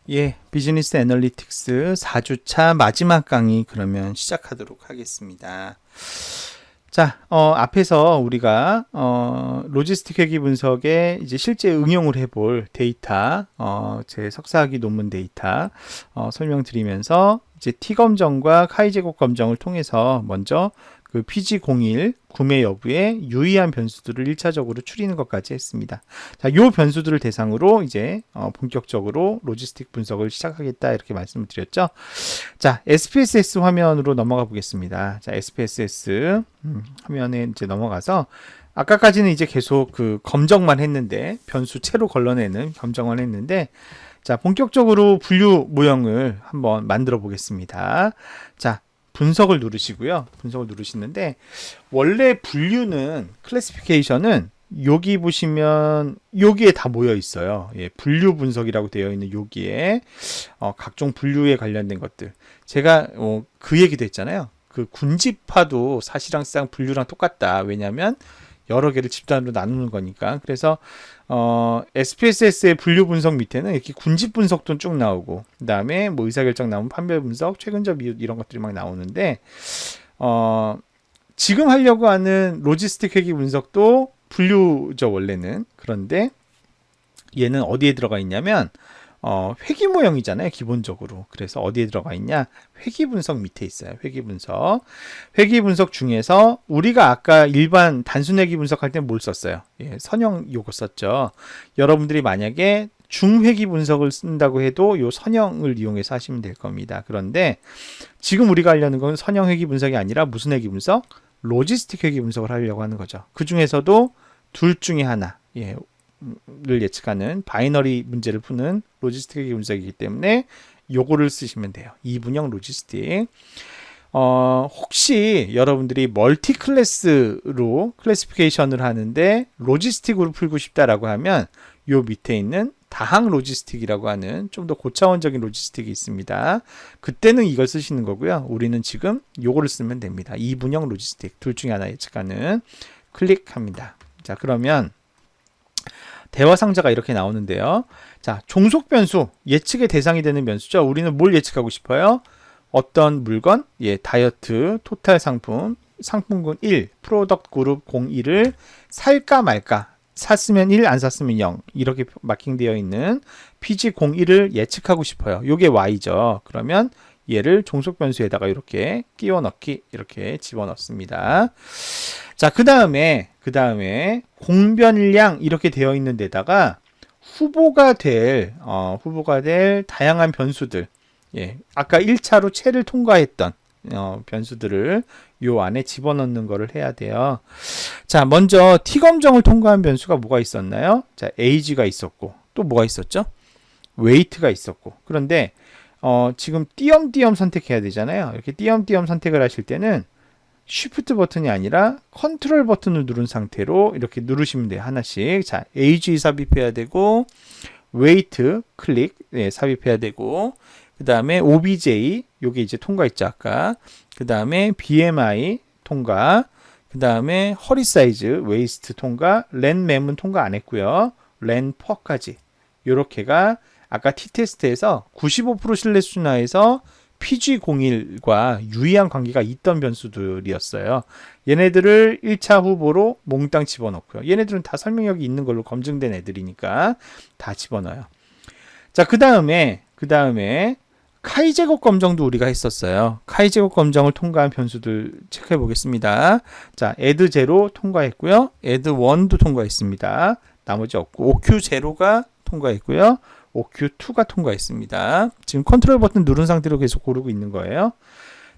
예, 비즈니스 애널리틱스 4주차 마지막 강의 그러면 시작하도록 하겠습니다. 자, 앞에서 우리가 로지스틱 회계 분석에 이제 실제 응용을 해볼 데이터, 제 석사학위 논문 데이터 설명드리면서 이제 T 검정과 카이 제곱 검정을 통해서 먼저 그 PG01 구매 여부에 유의한 변수들을 1차적으로 추리는 것까지 했습니다. 자, 요 변수들을 대상으로 이제 본격적으로 로지스틱 분석을 시작하겠다 이렇게 말씀을 드렸죠. 자, SPSS 화면으로 넘어가 보겠습니다. 자, SPSS 화면에 이제 넘어가서 아까까지는 이제 계속 그 검정만 했는데 변수체로 걸러내는 검정만 했는데 자, 본격적으로 분류 모형을 한번 만들어 보겠습니다. 자, 분석을 누르시고요. 분석을 누르시는데 원래 분류는 클래시피케이션은 여기 보시면 여기에 다 모여 있어요. 예, 분류 분석이라고 되어 있는 여기에 각종 분류에 관련된 것들. 제가 그 얘기도 했잖아요. 그 군집화도 사실상 분류랑 똑같다. 왜냐하면 여러 개를 집단으로 나누는 거니까. 그래서 SPSS의 분류 분석 밑에는 이렇게 군집 분석도 쭉 나오고, 그 다음에 뭐 의사결정 나오면 판별 분석, 최근적 이웃 이런 것들이 막 나오는데, 지금 하려고 하는 로지스틱 회계 분석도 분류죠 원래는. 그런데 얘는 어디에 들어가 있냐면 회귀 모형이잖아요 기본적으로. 그래서 어디에 들어가 있냐, 회귀 분석 밑에 있어요. 회귀 분석. 회귀 분석 중에서 우리가 아까 일반 단순 회귀 분석할 때 뭘 썼어요? 예, 선형 요거 썼죠. 여러분들이 만약에 중회귀 분석을 쓴다고 해도 요 선형을 이용해서 하시면 될 겁니다. 그런데 지금 우리가 하려는 건 선형 회귀 분석이 아니라 무슨 회귀 분석? 로지스틱 회귀 분석을 하려고 하는 거죠. 그 중에서도 둘 중에 하나, 예, 를 예측하는 바이너리 문제를 푸는 로지스틱 회계 분석이기 때문에 요거를 쓰시면 돼요. 이분형 로지스틱. 혹시 여러분들이 멀티 클래스로 클래시피케이션을 하는데 로지스틱으로 풀고 싶다라고 하면 요 밑에 있는 다항 로지스틱이라고 하는 좀 더 고차원적인 로지스틱이 있습니다. 그때는 이걸 쓰시는 거고요. 우리는 지금 요거를 쓰면 됩니다. 이분형 로지스틱 둘 중에 하나 예측하는. 클릭합니다. 자, 그러면 대화 상자가 이렇게 나오는데요. 자, 종속 변수, 예측의 대상이 되는 변수죠. 우리는 뭘 예측하고 싶어요? 어떤 물건, 예, 다이어트, 토탈 상품, 상품군 1, 프로덕트 그룹 01을 살까 말까, 샀으면 1, 안 샀으면 0, 이렇게 마킹되어 있는 PG01을 예측하고 싶어요. 요게 Y죠. 그러면 얘를 종속 변수에다가 이렇게 끼워 넣기, 이렇게 집어넣습니다. 자, 그 다음에 공변량 이렇게 되어 있는 데다가 후보가 될 다양한 변수들, 예, 아까 1차로 채를 통과했던 변수들을 요 안에 집어넣는 거를 해야 돼요. 자, 먼저 T검정을 통과한 변수가 뭐가 있었나요? 자, age가 있었고, 또 뭐가 있었죠? weight가 있었고. 그런데 지금 띄엄띄엄 선택해야 되잖아요. 이렇게 띄엄띄엄 선택을 하실 때는 쉬프트 버튼이 아니라 컨트롤 버튼을 누른 상태로 이렇게 누르시면 돼요. 하나씩. 자, age 삽입해야 되고, weight 클릭, 네, 삽입해야 되고, 그 다음에 obj, 요게 이제 통과했죠 아까. 그 다음에 bmi 통과, 그 다음에 허리 사이즈, 웨이스트 통과, len mem은 통과 안 했고요. len per까지. 요렇게가 아까 t테스트에서 95% 신뢰 수준 하에서 PG01과 유의한 관계가 있던 변수들이었어요. 얘네들을 1차 후보로 몽땅 집어넣고요. 얘네들은 다 설명력이 있는 걸로 검증된 애들이니까 다 집어넣어요. 자, 그 다음에 카이 제곱 검정도 우리가 했었어요. 카이 제곱 검정을 통과한 변수들 체크해 보겠습니다. 자, add 0 통과했고요. add 1도 통과했습니다. 나머지 없고 OQ 0가 통과했고요. OQ2가 통과했습니다. 지금 컨트롤 버튼 누른 상태로 계속 고르고 있는 거예요.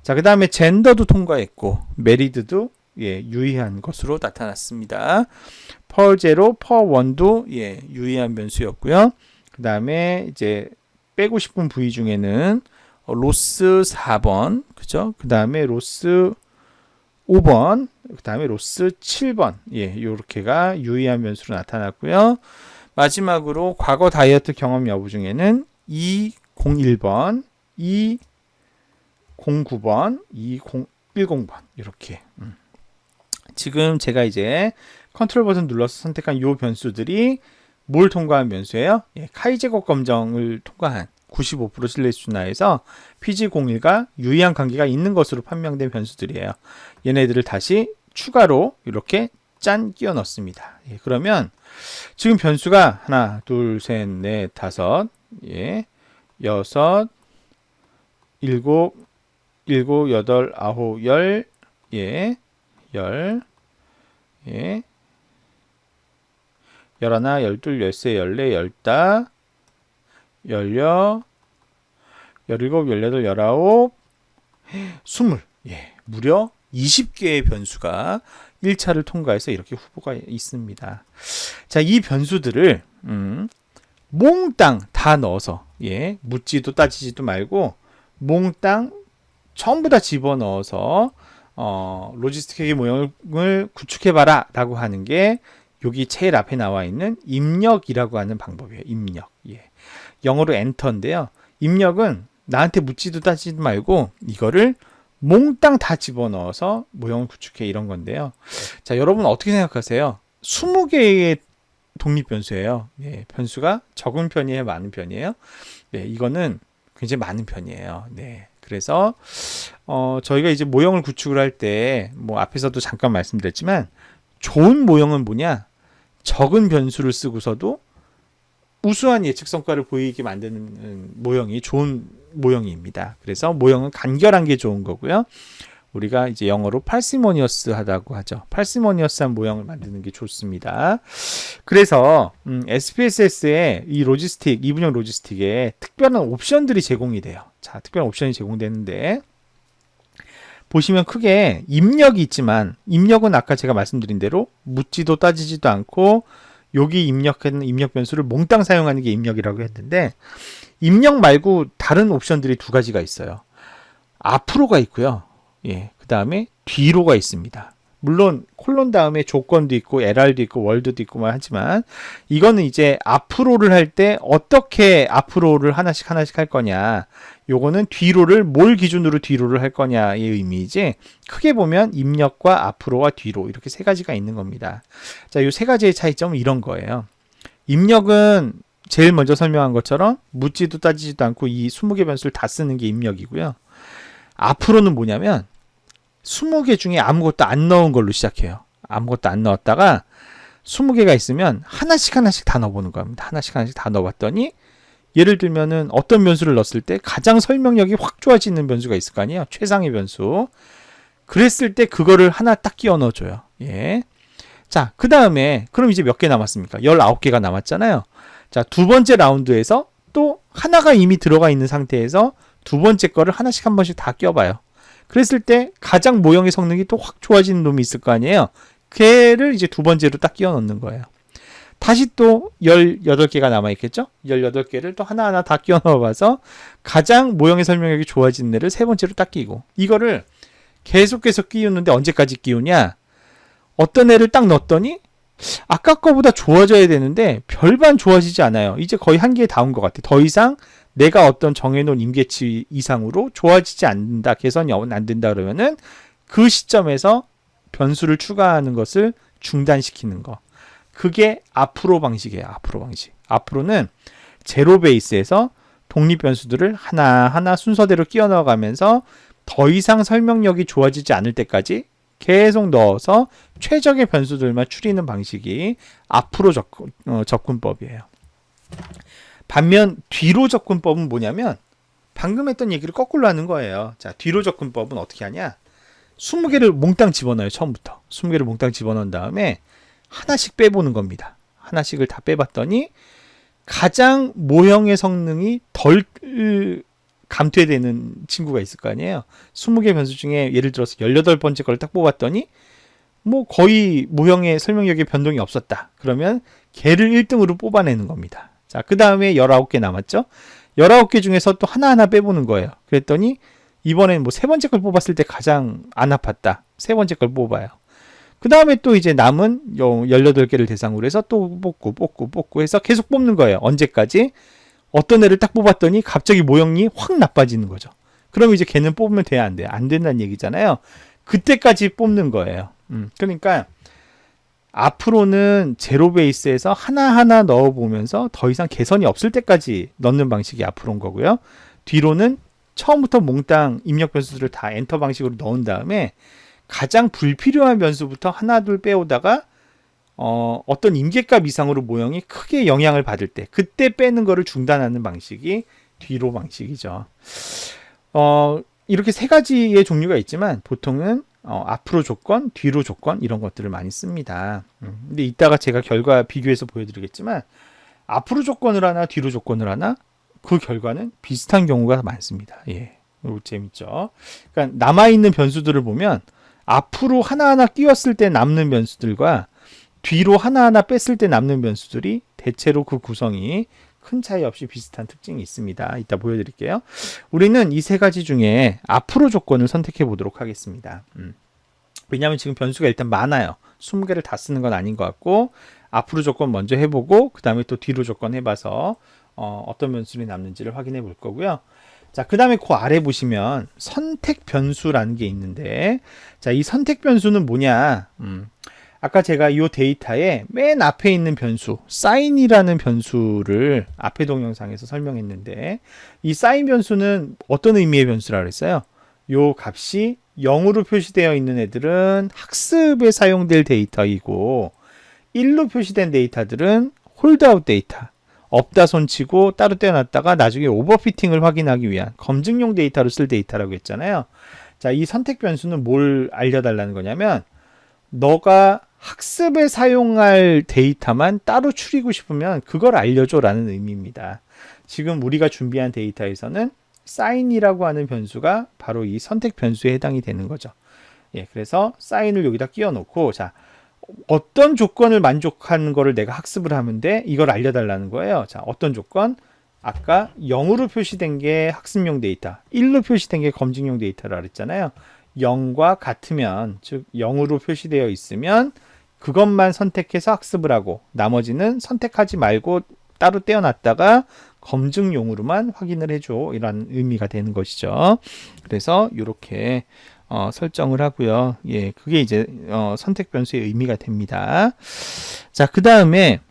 자, 그 다음에 젠더도 통과했고, 메리드도 예, 유의한 것으로 나타났습니다. per0, per1도 예, 유의한 변수였고요. 그 다음에 이제 빼고 싶은 부위 중에는 로스 4번, 그죠? 그 다음에 로스 5번, 그 다음에 로스 7번, 예, 요렇게가 유의한 변수로 나타났고요. 마지막으로 과거 다이어트 경험 여부 중에는 201번, 209번, 2010번 이렇게. 지금 제가 이제 컨트롤 버튼 눌러서 선택한 요 변수들이 뭘 통과한 변수예요? 예, 카이 제곱 검정을 통과한 95% 신뢰 수준하에서 PG01과 유의한 관계가 있는 것으로 판명된 변수들이에요. 얘네들을 다시 추가로 이렇게 짠 끼워 넣습니다. 예, 그러면 지금 변수가 하나, 둘, 셋, 넷, 다섯, 예, 여섯, 일곱, 여덟, 아홉, 열, 예, 예, 열하나, 열둘, 열세, 열네, 열다, 열여, 열일곱, 열여덟, 열아홉, 스물. 예, 무려 20개의 변수가 1차를 통과해서 이렇게 후보가 있습니다. 자, 이 변수들을 몽땅 다 넣어서, 예, 묻지도 따지지도 말고 몽땅 전부 다 집어넣어서 로지스틱의 모형을 구축해봐라 라고 하는 게 여기 제일 앞에 나와 있는 입력이라고 하는 방법이에요. 입력. 예. 영어로 엔터인데요. 입력은 나한테 묻지도 따지도 말고 이거를 몽땅 다 집어넣어서 모형을 구축해 이런 건데요. 자, 여러분 어떻게 생각하세요? 20개의 독립변수예요. 예, 변수가 적은 편이에요? 많은 편이에요? 네, 이거는 굉장히 많은 편이에요. 네. 그래서 저희가 이제 모형을 구축을 할 때 뭐 앞에서도 잠깐 말씀드렸지만 좋은 모형은 뭐냐? 적은 변수를 쓰고서도 우수한 예측 성과를 보이게 만드는 모형이 좋은 모형입니다. 그래서 모형은 간결한 게 좋은 거고요. 우리가 이제 영어로 parsimonious하다고 하죠. parsimonious 모형을 만드는 게 좋습니다. 그래서 SPSS의 이 로지스틱, 이분형 로지스틱에 특별한 옵션들이 제공이 돼요. 자, 특별한 옵션이 제공되는데 보시면 크게 입력이 있지만 입력은 아까 제가 말씀드린 대로 묻지도 따지지도 않고 여기 입력하는 입력 변수를 몽땅 사용하는 게 입력이라고 했는데 입력 말고 다른 옵션들이 두 가지가 있어요. 앞으로가 있고요. 예, 그 다음에 뒤로가 있습니다. 물론 콜론 다음에 조건도 있고 LR도 있고 월드도 있고 하지만 이거는 이제 앞으로를 할 때 어떻게 앞으로를 하나씩 할 거냐, 요거는 뒤로를 뭘 기준으로 뒤로를 할 거냐의 의미이지, 크게 보면 입력과 앞으로와 뒤로 이렇게 세 가지가 있는 겁니다. 자, 요 세 가지의 차이점은 이런 거예요. 입력은 제일 먼저 설명한 것처럼 묻지도 따지지도 않고 이 20개 변수를 다 쓰는 게 입력이고요. 앞으로는 뭐냐면 20개 중에 아무것도 안 넣은 걸로 시작해요. 아무것도 안 넣었다가 20개가 있으면 하나씩 다 넣어보는 겁니다. 하나씩 다 넣어봤더니 예를 들면은 어떤 변수를 넣었을 때 가장 설명력이 확 좋아지는 변수가 있을 거 아니에요. 최상의 변수. 그랬을 때 그거를 하나 딱 끼워 넣어줘요. 예. 자, 그 다음에 그럼 이제 몇 개 남았습니까? 19개가 남았잖아요. 자, 두 번째 라운드에서 또 하나가 이미 들어가 있는 상태에서 두 번째 거를 하나씩 한 번씩 다 껴봐요. 그랬을 때 가장 모형의 성능이 또 확 좋아지는 놈이 있을 거 아니에요. 걔를 이제 두 번째로 딱 끼워 넣는 거예요. 다시 또 18개가 남아있겠죠? 18개를 또 하나하나 다 끼워 넣어봐서 가장 모형의 설명력이 좋아지는 애를 세 번째로 딱 끼고, 이거를 계속 끼우는데 언제까지 끼우냐? 어떤 애를 딱 넣었더니 아까 거보다 좋아져야 되는데 별반 좋아지지 않아요. 이제 거의 한계에 닿은 것 같아. 더 이상 내가 어떤 정해놓은 임계치 이상으로 좋아지지 않는다, 개선이 안 된다 그러면은 그 시점에서 변수를 추가하는 것을 중단시키는 거. 그게 앞으로 방식이에요. 앞으로 방식. 앞으로는 제로 베이스에서 독립 변수들을 하나하나 순서대로 끼워 넣어가면서 더 이상 설명력이 좋아지지 않을 때까지 계속 넣어서 최적의 변수들만 추리는 방식이 앞으로 접근법이에요. 반면 뒤로 접근법은 뭐냐면 방금 했던 얘기를 거꾸로 하는 거예요. 자, 뒤로 접근법은 어떻게 하냐? 20개를 몽땅 집어넣어요. 처음부터 20개를 몽땅 집어넣은 다음에 하나씩 빼보는 겁니다. 하나씩을 다 빼봤더니 가장 모형의 성능이 덜 감퇴되는 친구가 있을 거 아니에요. 20개 변수 중에 예를 들어서 18번째 걸 딱 뽑았더니 뭐 거의 모형의 설명력에 변동이 없었다. 그러면 걔를 1등으로 뽑아내는 겁니다. 자, 그 다음에 19개 남았죠. 19개 중에서 또 하나하나 빼보는 거예요. 그랬더니 이번엔 뭐 세 번째 걸 뽑았을 때 가장 안 아팠다. 세 번째 걸 뽑아요. 그 다음에 또 이제 남은 18개를 대상으로 해서 또 뽑고 해서 계속 뽑는 거예요. 언제까지? 어떤 애를 딱 뽑았더니 갑자기 모형이 확 나빠지는 거죠. 그럼 이제 걔는 뽑으면 돼야 안 돼요? 안 된다는 얘기잖아요. 그때까지 뽑는 거예요. 그러니까 앞으로는 제로 베이스에서 하나하나 넣어보면서 더 이상 개선이 없을 때까지 넣는 방식이 앞으로인 거고요. 뒤로는 처음부터 몽땅 입력 변수들을 다 엔터 방식으로 넣은 다음에 가장 불필요한 변수부터 하나 둘 빼오다가 어떤 임계값 이상으로 모형이 크게 영향을 받을 때 그때 빼는 거를 중단하는 방식이 뒤로 방식이죠. 이렇게 세 가지의 종류가 있지만 보통은 앞으로 조건, 뒤로 조건 이런 것들을 많이 씁니다. 근데 이따가 제가 결과 비교해서 보여드리겠지만 앞으로 조건을 하나 뒤로 조건을 하나 그 결과는 비슷한 경우가 많습니다. 예, 이거 재밌죠. 그러니까 남아있는 변수들을 보면 앞으로 하나하나 끼웠을 때 남는 변수들과 뒤로 하나하나 뺐을 때 남는 변수들이 대체로 그 구성이 큰 차이 없이 비슷한 특징이 있습니다. 이따 보여드릴게요. 우리는 이 세 가지 중에 앞으로 조건을 선택해 보도록 하겠습니다. 왜냐하면 지금 변수가 일단 많아요. 20개를 다 쓰는 건 아닌 것 같고 앞으로 조건 먼저 해보고 그 다음에 또 뒤로 조건 해봐서 어떤 변수들이 남는지를 확인해 볼 거고요. 자, 그 다음에 그 아래 보시면 선택 변수라는 게 있는데 자, 이 선택 변수는 뭐냐? 아까 제가 이 데이터에 맨 앞에 있는 변수 sign이라는 변수를 앞에 동영상에서 설명했는데 이 sign 변수는 어떤 의미의 변수라 그랬어요? 요 값이 0으로 표시되어 있는 애들은 학습에 사용될 데이터이고 1로 표시된 데이터들은 홀드아웃 데이터 없다 손치고 따로 떼어놨다가 나중에 오버피팅을 확인하기 위한 검증용 데이터로 쓸 데이터라고 했잖아요. 자, 이 선택 변수는 뭘 알려달라는 거냐면 너가 학습에 사용할 데이터만 따로 추리고 싶으면 그걸 알려줘 라는 의미입니다. 지금 우리가 준비한 데이터에서는 sign이라고 하는 변수가 바로 이 선택 변수에 해당이 되는 거죠. 예, 그래서 sign을 여기다 끼워 놓고 자, 어떤 조건을 만족하는 거를 내가 학습을 하면 돼? 이걸 알려달라는 거예요. 자, 어떤 조건? 아까 0으로 표시된 게 학습용 데이터, 1로 표시된 게 검증용 데이터라 그랬잖아요. 0과 같으면, 즉 0으로 표시되어 있으면 그것만 선택해서 학습을 하고 나머지는 선택하지 말고 따로 떼어놨다가 검증용으로만 확인을 해줘 이런 의미가 되는 것이죠. 그래서 이렇게 설정을 하고요. 예, 그게 이제 선택 변수의 의미가 됩니다. 자, 그 다음에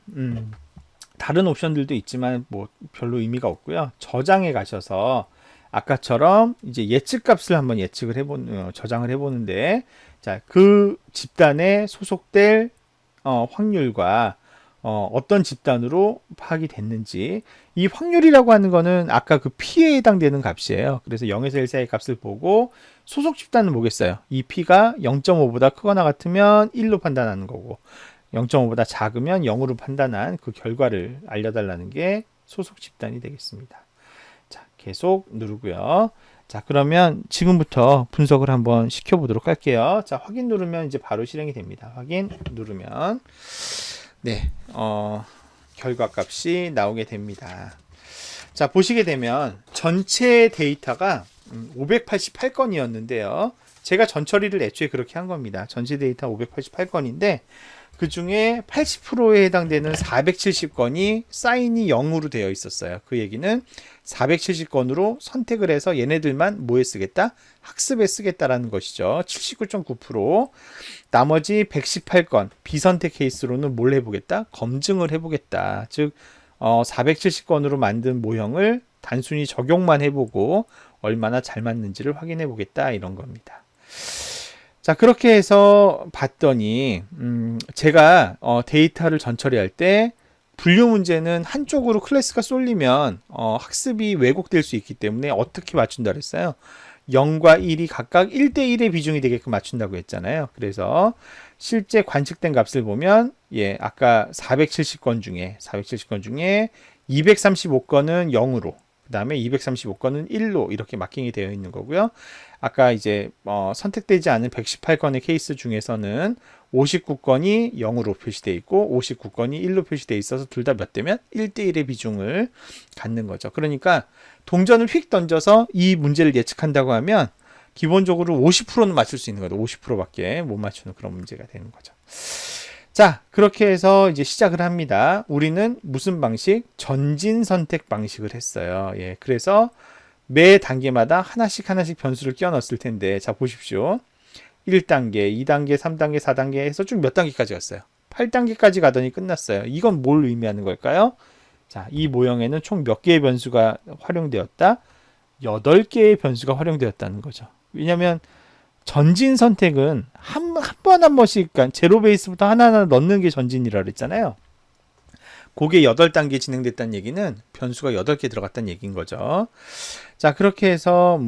다른 옵션들도 있지만 뭐 별로 의미가 없고요. 저장에 가셔서 아까처럼 이제 예측 값을 한번 저장을 해보는데 자, 그 집단에 소속될 확률과 어떤 집단으로 파악이 됐는지 이 확률이라고 하는 거는 아까 그 P에 해당되는 값이에요. 그래서 0에서 1 사이의 값을 보고 소속 집단은 뭐겠어요? 이 P가 0.5보다 크거나 같으면 1로 판단하는 거고 0.5보다 작으면 0으로 판단한 그 결과를 알려달라는 게 소속 집단이 되겠습니다. 자, 계속 누르고요. 자, 그러면 지금부터 분석을 한번 시켜보도록 할게요. 자, 확인 누르면 이제 바로 실행이 됩니다. 확인 누르면 네, 결과 값이 나오게 됩니다. 자, 보시게 되면 전체 데이터가 588건이었는데요. 제가 전처리를 애초에 그렇게 한 겁니다. 전체 데이터 588건인데 그 중에 80%에 해당되는 470건이 사인이 0으로 되어 있었어요. 그 얘기는 470건으로 선택을 해서 얘네들만 뭐에 쓰겠다? 학습에 쓰겠다라는 것이죠. 79.9%. 나머지 118건 비선택 케이스로는 뭘 해보겠다? 검증을 해보겠다. 즉 470건으로 만든 모형을 단순히 적용만 해보고 얼마나 잘 맞는지를 확인해 보겠다 이런 겁니다. 자, 그렇게 해서 봤더니 제가 데이터를 전처리할 때 분류 문제는 한쪽으로 클래스가 쏠리면 학습이 왜곡될 수 있기 때문에 어떻게 맞춘다 그랬어요? 0과 1이 각각 1대1의 비중이 되게끔 맞춘다고 했잖아요. 그래서 실제 관측된 값을 보면 예, 아까 470건 중에 235건은 0으로 그 다음에 235건은 1로 이렇게 마킹이 되어 있는 거고요. 아까 이제 선택되지 않은 118건의 케이스 중에서는 59건이 0으로 표시되어 있고 59건이 1로 표시되어 있어서 둘 다 몇 대면 1대1의 비중을 갖는 거죠. 그러니까 동전을 휙 던져서 이 문제를 예측한다고 하면 기본적으로 50%는 맞출 수 있는 거죠. 50%밖에 못 맞추는 그런 문제가 되는 거죠. 자, 그렇게 해서 이제 시작을 합니다. 우리는 무슨 방식? 전진 선택 방식을 했어요. 예, 그래서 매 단계마다 하나씩 변수를 끼워 넣었을 텐데, 자, 보십시오. 1단계, 2단계, 3단계, 4단계 해서 쭉 몇 단계까지 갔어요? 8단계까지 가더니 끝났어요. 이건 뭘 의미하는 걸까요? 자, 이 모형에는 총 몇 개의 변수가 활용되었다? 8개의 변수가 활용되었다는 거죠. 왜냐하면 전진 선택은 한 번 번씩, 그러니까 제로 베이스부터 하나하나 넣는 게 전진이라 그랬잖아요. 그게 8단계 진행됐다는 얘기는 변수가 8개 들어갔다는 얘기인 거죠. 자, 그렇게 해서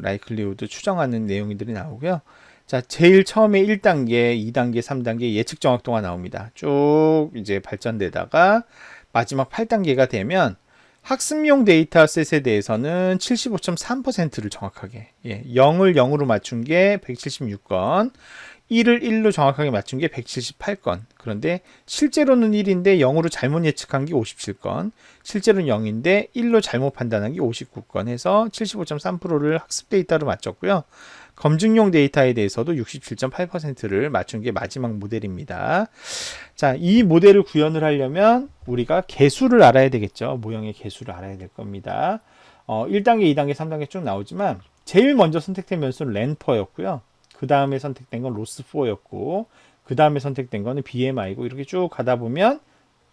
라이클리후드 추정하는 내용들이 나오고요. 자, 제일 처음에 1단계, 2단계, 3단계 예측 정확도가 나옵니다. 쭉 이제 발전되다가 마지막 8단계가 되면 학습용 데이터셋에 대해서는 75.3%를 정확하게, 0을 0으로 맞춘 게 176건, 1을 1로 정확하게 맞춘 게 178건. 그런데 실제로는 1인데 0으로 잘못 예측한 게 57건, 실제로는 0인데 1로 잘못 판단한 게 59건 해서 75.3%를 학습 데이터로 맞췄고요. 검증용 데이터에 대해서도 67.8%를 맞춘 게 마지막 모델입니다. 자, 이 모델을 구현을 하려면 우리가 개수를 알아야 되겠죠. 모형의 개수를 알아야 될 겁니다. 1단계, 2단계, 3단계 쭉 나오지만 제일 먼저 선택된 변수는 랜퍼였고요. 그 다음에 선택된 건 로스4였고, 그 다음에 선택된 거는 BMI고, 이렇게 쭉 가다 보면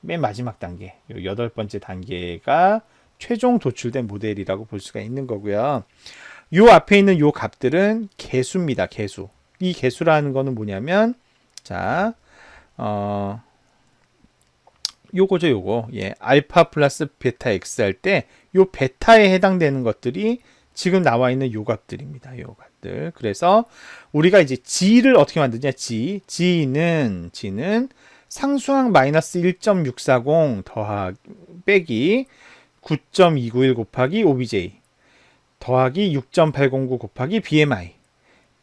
맨 마지막 단계, 8번째 단계가 최종 도출된 모델이라고 볼 수가 있는 거고요. 요 앞에 있는 요 값들은 개수입니다. 개수. 이 개수라는 거는 뭐냐면, 자, 요거죠, 요거. 알파 플러스 베타 x 할 때 요 베타에 해당되는 것들이 지금 나와 있는 요 값들입니다. 요 값들. 그래서 우리가 이제 g를 어떻게 만드냐? g는 상수항 마이너스 1.640 빼기 9.291 곱하기 OBJ 더하기 6.809 곱하기 BMI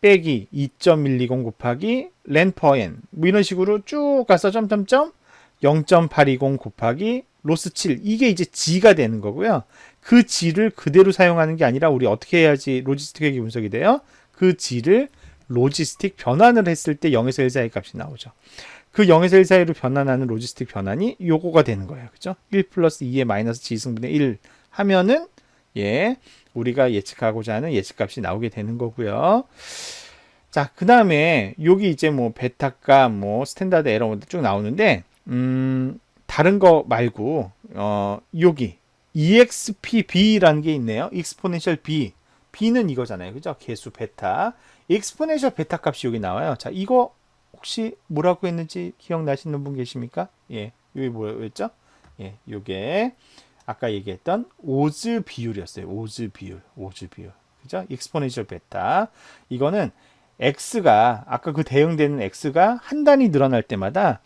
빼기 2.120 곱하기 랜퍼N 뭐 이런 식으로 쭉 가서 점점점 0.820 곱하기 로스 7 이게 이제 G가 되는 거고요. 그 G를 그대로 사용하는 게 아니라 우리 어떻게 해야지 로지스틱 회귀 분석이 돼요? 그 G를 로지스틱 변환을 했을 때 0에서 1 사이 값이 나오죠. 그 0에서 1 사이로 변환하는 로지스틱 변환이 요거가 되는 거예요. 그죠? 1 플러스 2의 마이너스 G승분의 1 하면은 우리가 예측하고자 하는 예측값이 나오게 되는 거고요. 자, 그 다음에 여기 이제 뭐 베타값, 뭐 스탠다드 에러 쭉 나오는데 다른 거 말고 여기 EXPB라는 게 있네요. 익스포넨셜 B. B는 이거잖아요. 그죠? 개수 베타. 익스포넨셜 베타 값이 여기 나와요. 자, 이거 혹시 뭐라고 했는지 기억나시는 분 계십니까? 여기 뭐였죠? 요게 아까 얘기했던 오즈 비율이었어요. 오즈 비율. 그죠? 익스포넨셜 베타. 이거는 x가 아까 그 대응되는 x가 한 단위 늘어날 때마다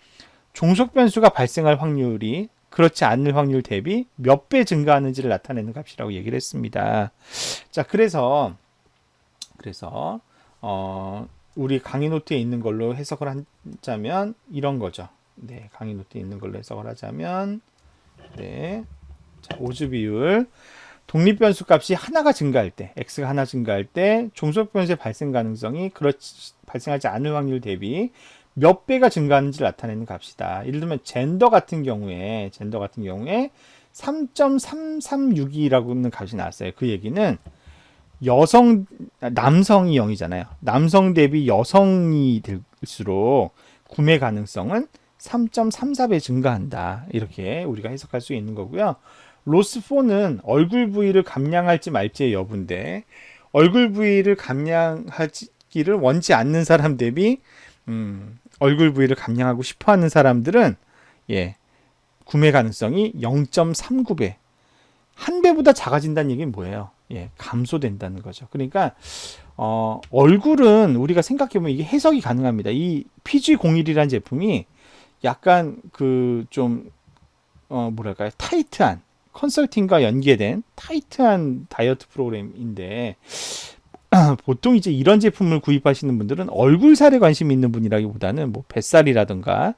종속 변수가 발생할 확률이 그렇지 않을 확률 대비 몇 배 증가하는지를 나타내는 값이라고 얘기를 했습니다. 자, 그래서 우리 강의 노트에 있는 걸로 해석을 하자면 이런 거죠. 강의 노트에 있는 걸로 해석을 하자면 자, 오즈 비율 독립 변수 값이 하나가 증가할 때, x가 하나 증가할 때 종속 변수의 발생 가능성이 발생하지 않을 확률 대비 몇 배가 증가하는지 나타내는 값이다. 예를 들면 젠더 같은 경우에 3.336이라고 하는 값이 나왔어요. 그 얘기는 남성이 0이잖아요. 남성 대비 여성이 될수록 구매 가능성은 3.34배 증가한다. 이렇게 우리가 해석할 수 있는 거고요. 로스4는 얼굴 부위를 감량할지 말지의 여부인데 얼굴 부위를 감량하기를 원치 않는 사람 대비 얼굴 부위를 감량하고 싶어하는 사람들은 구매 가능성이 0.39배 한 배보다 작아진다는 얘기는 뭐예요? 감소된다는 거죠. 그러니까 얼굴은 우리가 생각해보면 이게 해석이 가능합니다. 이 PG01이라는 제품이 약간 뭐랄까요? 타이트한 컨설팅과 연계된 타이트한 다이어트 프로그램인데 보통 이제 이런 제품을 구입하시는 분들은 얼굴 살에 관심이 있는 분이라기보다는 뭐 뱃살이라든가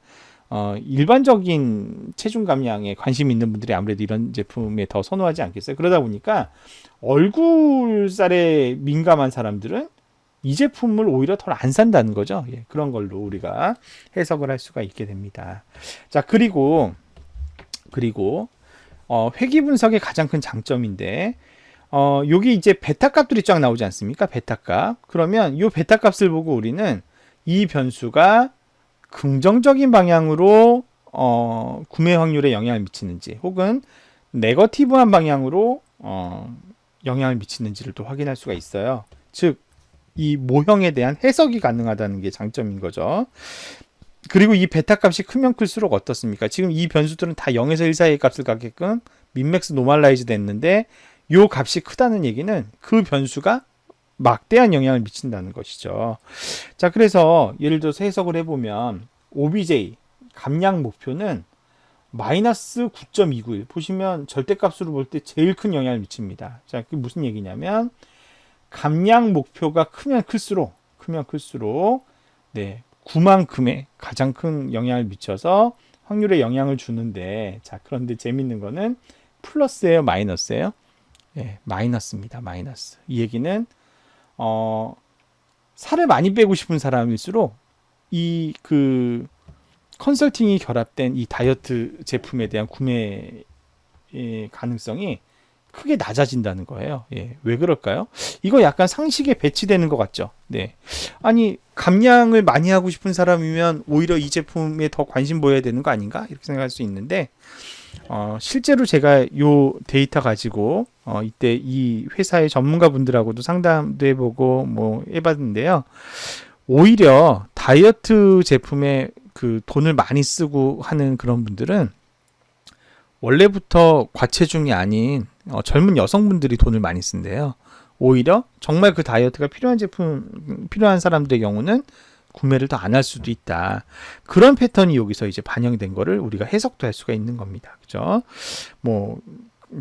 일반적인 체중 감량에 관심 있는 분들이 아무래도 이런 제품에 더 선호하지 않겠어요. 그러다 보니까 얼굴 살에 민감한 사람들은 이 제품을 오히려 더 안 산다는 거죠. 그런 걸로 우리가 해석을 할 수가 있게 됩니다. 자, 그리고 회귀 분석의 가장 큰 장점인데 여기 이제 베타 값들이 쫙 나오지 않습니까? 베타 값. 그러면 이 베타 값을 보고 우리는 이 변수가 긍정적인 방향으로 구매 확률에 영향을 미치는지 혹은 네거티브한 방향으로 영향을 미치는지를 또 확인할 수가 있어요. 즉, 이 모형에 대한 해석이 가능하다는 게 장점인 거죠. 그리고 이 베타 값이 크면 클수록 어떻습니까? 지금 이 변수들은 다 0에서 1 사이의 값을 갖게끔 민맥스 노멀라이즈 됐는데 요 값이 크다는 얘기는 그 변수가 막대한 영향을 미친다는 것이죠. 자, 그래서 예를 들어서 해석을 해보면 OBJ 감량 목표는 마이너스 9.291 보시면 절대값으로 볼 때 제일 큰 영향을 미칩니다. 자, 그게 무슨 얘기냐면 감량 목표가 크면 클수록 네, 그만큼의 가장 큰 영향을 미쳐서 확률에 영향을 주는데, 자, 그런데 재밌는 거는 플러스예요, 마이너스예요? 예, 마이너스입니다. 마이너스. 이 얘기는 살을 많이 빼고 싶은 사람일수록 이 컨설팅이 결합된 이 다이어트 제품에 대한 구매 가능성이 크게 낮아진다는 거예요. 예, 왜 그럴까요? 이거 약간 상식에 배치되는 것 같죠? 네. 아니, 감량을 많이 하고 싶은 사람이면 오히려 이 제품에 더 관심 보여야 되는 거 아닌가? 이렇게 생각할 수 있는데, 실제로 제가 요 데이터 가지고, 이때 이 회사의 전문가분들하고도 상담도 해보고, 뭐, 해봤는데요. 오히려 다이어트 제품에 돈을 많이 쓰고 하는 그런 분들은 원래부터 과체중이 아닌 젊은 여성분들이 돈을 많이 쓴대요. 오히려 정말 그 다이어트가 필요한 사람들의 경우는 구매를 더 안 할 수도 있다. 그런 패턴이 여기서 이제 반영된 거를 우리가 해석도 할 수가 있는 겁니다. 그죠? 뭐,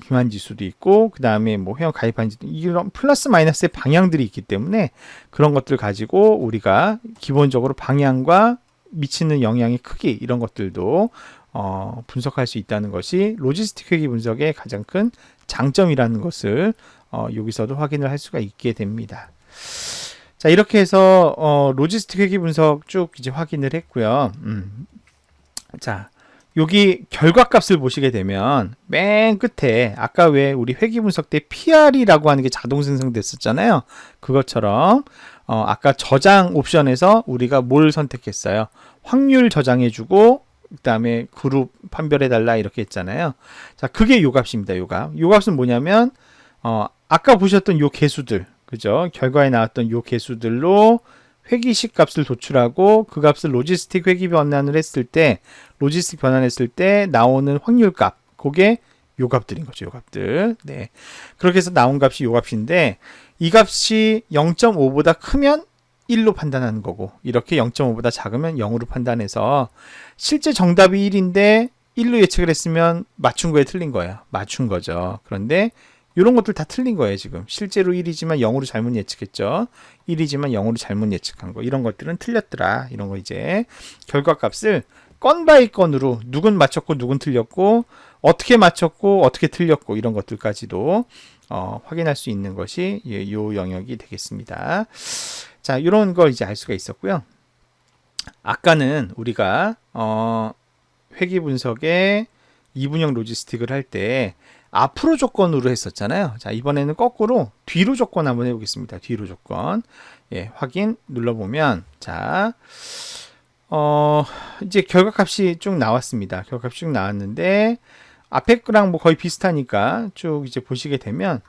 비만 지수도 있고, 그 다음에 뭐 회원 가입한 지도, 이런 플러스 마이너스의 방향들이 있기 때문에 그런 것들 가지고 우리가 기본적으로 방향과 미치는 영향의 크기, 이런 것들도 분석할 수 있다는 것이 로지스틱 회계 분석의 가장 큰 장점이라는 것을 여기서도 확인을 할 수가 있게 됩니다. 자, 이렇게 해서 로지스틱 회계 분석 쭉 이제 확인을 했고요. 자, 여기 결과값을 보시게 되면 맨 끝에 아까 왜 우리 회계 분석 때 PR이라고 하는 게 자동 생성됐었잖아요. 그것처럼 아까 저장 옵션에서 우리가 뭘 선택했어요? 확률 저장해주고 그 다음에 그룹 판별해달라 이렇게 했잖아요. 자, 그게 요 값입니다. 요 값. 요 값은 뭐냐면 아까 보셨던 요 개수들, 그죠? 결과에 나왔던 요 개수들로 회기식 값을 도출하고 그 값을 로지스틱 회기 변환을 했을 때, 로지스틱 변환했을 때 나오는 확률 값, 그게 요 값들인 거죠. 요 값들. 네. 그렇게 해서 나온 값이 요 값인데, 이 값이 0.5보다 크면 1로 판단하는 거고, 이렇게 0.5보다 작으면 0으로 판단해서 실제 정답이 1인데 1로 예측을 했으면 맞춘 거에 틀린 거예요. 맞춘 거죠. 그런데 이런 것들 다 틀린 거예요. 지금 실제로 1이지만 0으로 잘못 예측했죠. 1이지만 0으로 잘못 예측한 거, 이런 것들은 틀렸더라. 이런 거 이제 결과값을 건 바이 건으로 누군 맞췄고 누군 틀렸고 어떻게 맞췄고 어떻게 틀렸고 이런 것들까지도 확인할 수 있는 것이 이 영역이 되겠습니다. 자, 이런 걸 이제 알 수가 있었고요. 아까는 우리가 회계 분석의 이분형 로지스틱을 할 때 앞으로 조건으로 했었잖아요. 자, 이번에는 거꾸로 뒤로 조건 한번 해보겠습니다. 뒤로 조건. 예, 확인 눌러보면, 자, 이제 결과값이 쭉 나왔습니다. 결과값이 쭉 나왔는데, 앞에 거랑 뭐 거의 비슷하니까 쭉 이제 보시게 되면,